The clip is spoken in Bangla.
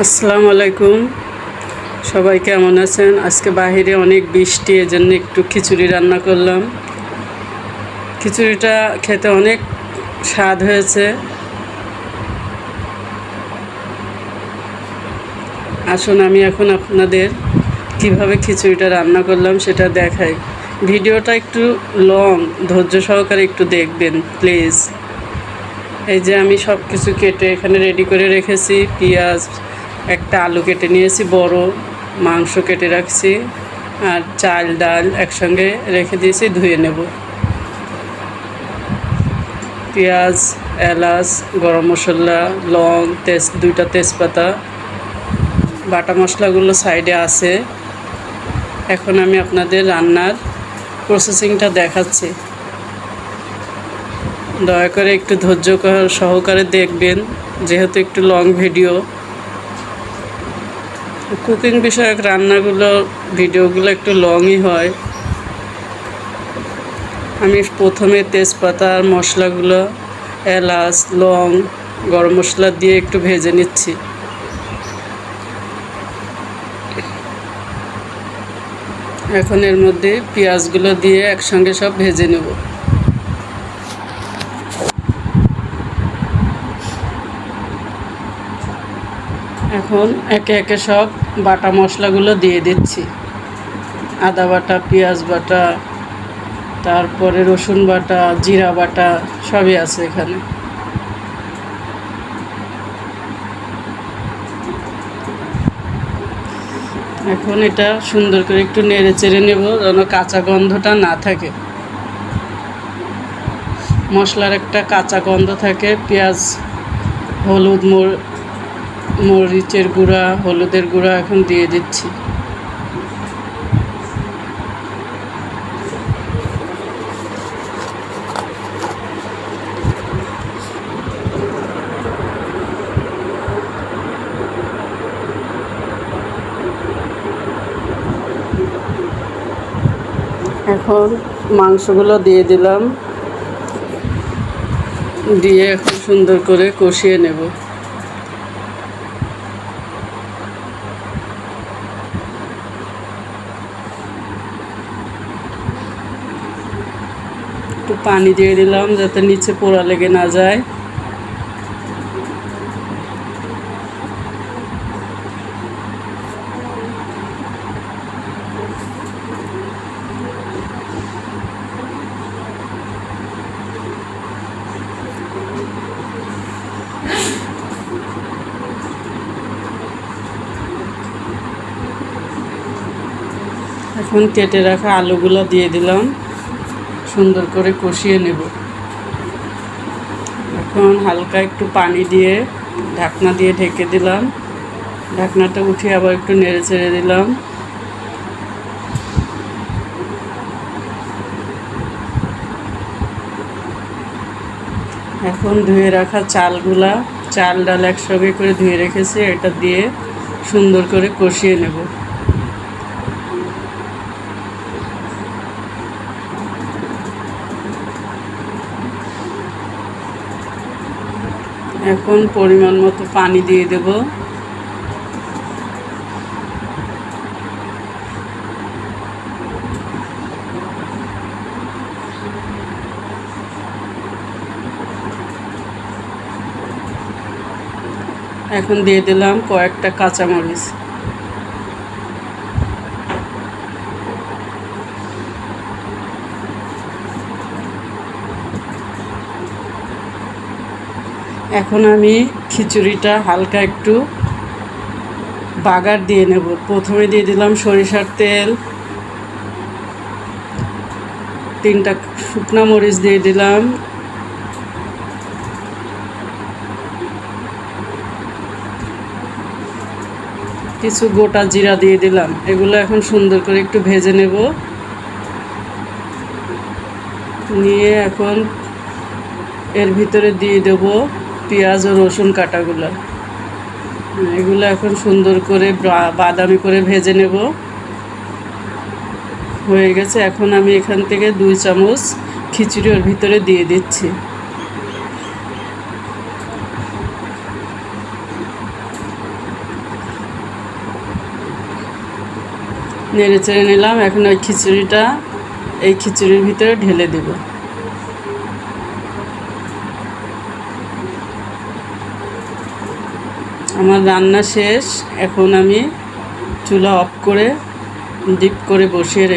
আসসালামু আলাইকুম। সবাই কেমন আছেন? আজকে বাহিরে অনেক বৃষ্টি, এজন্য একটু খিচুড়ি রান্না করলাম। খিচুড়িটা খেতে অনেক স্বাদ হয়েছে। আসুন আমি এখন আপনাদের কিভাবে খিচুড়িটা রান্না করলাম সেটা দেখাই। ভিডিওটা একটু লং, ধৈর্য সহকারে একটু দেখবেন প্লিজ। এই যে আমি সব কিছু কেটে এখানে রেডি করে রেখেছি। পেঁয়াজ, একটা আলু কেটে নিয়েছি বড়, মাংস কেটে রাখছি, আর চাল ডাল একসঙ্গে রেখে দিয়েছি, ধুয়ে নেব। পেঁয়াজ, এলাচ, গরম মশলা, লং, দুইটা তেজপাতা, বাটা মশলাগুলো সাইডে আছে। এখন আমি আপনাদের রান্নার প্রসেসিংটা দেখাচ্ছি। দয়া করে একটু ধৈর্য সহকারে দেখবেন, যেহেতু একটু লং ভিডিও। কুকিং বিষয়ক ভিডিওগুলো একটু লংই হয়। আমি প্রথমে তেজপাতা আর মশলাগুলো, এলাচ, লং, গরম মশলা দিয়ে একটু ভেজে নিচ্ছি। এখন এর মধ্যে পেঁয়াজগুলো দিয়ে একসঙ্গে সব ভেজে নেব। এখন একে একে সব বাটা মশলাগুলো দিয়ে দিচ্ছি। আদা বাটা, পেঁয়াজ বাটা, তারপরে রসুন বাটা, জিরা বাটা, সবই আছে এখানে। এখন এটা সুন্দর করে একটু নেড়ে চেড়ে নেব, যেন কাঁচা গন্ধটা না থাকে। মশলার একটা কাঁচা গন্ধ থাকে। পেঁয়াজ, হলুদ, মরিচের গুঁড়া, হলুদের গুঁড়া এখন দিয়ে দিচ্ছি। এখন মাংসগুলো দিয়ে দিলাম, দিয়ে এখন সুন্দর করে কষিয়ে নেব। একটু পানি দিয়ে দিলাম যাতে নিচে পোড়া লেগে না যায়। এখন কেটে রাখা আলুগুলো দিয়ে দিলাম, সুন্দর করে কষিয়ে নেব। এখন হালকা একটু পানি দিয়ে ঢাকনা দিয়ে ঢেকে দিলাম। ঢাকনাটা উঠিয়ে আবার একটু নেড়ে চেড়ে দিলাম। এখন ধুয়ে রাখা চাল ডাল একসঙ্গে করে ধুয়ে রেখেছি, এটা দিয়ে সুন্দর করে কষিয়ে নেব। এখন পরিমাণ মতো পানি দিয়ে দেব। এখন দিয়ে দিলাম কয়েকটা কাঁচামরিচ। এখন আমি খিচুড়িটা হালকা একটু বাগার দিয়ে নেব। প্রথমে দিয়ে দিলাম সরিষার তেল, 3টা শুকনা মরিচ দিয়ে দিলাম, কিছু গোটা জিরা দিয়ে দিলাম। এগুলো এখন সুন্দর করে একটু ভেজে নেব। নিয়ে এখন এর ভিতরে দিয়ে দেব পেঁয়াজ ও রসুন কাটাগুলো। এগুলো এখন সুন্দর করে বাদামি করে ভেজে নেব। হয়ে গেছে। এখন আমি এখান থেকে 2 চামচ খিচুড়ি ওর ভিতরে দিয়ে দিচ্ছি। নেড়ে চেড়ে নিলাম। এখন ওই খিচুড়িটা এই খিচুড়ির ভিতরে ঢেলে দেব। আমার রান্না শেষ। এখন আমি চুলা অফ করে ডিপ করে বসিয়ে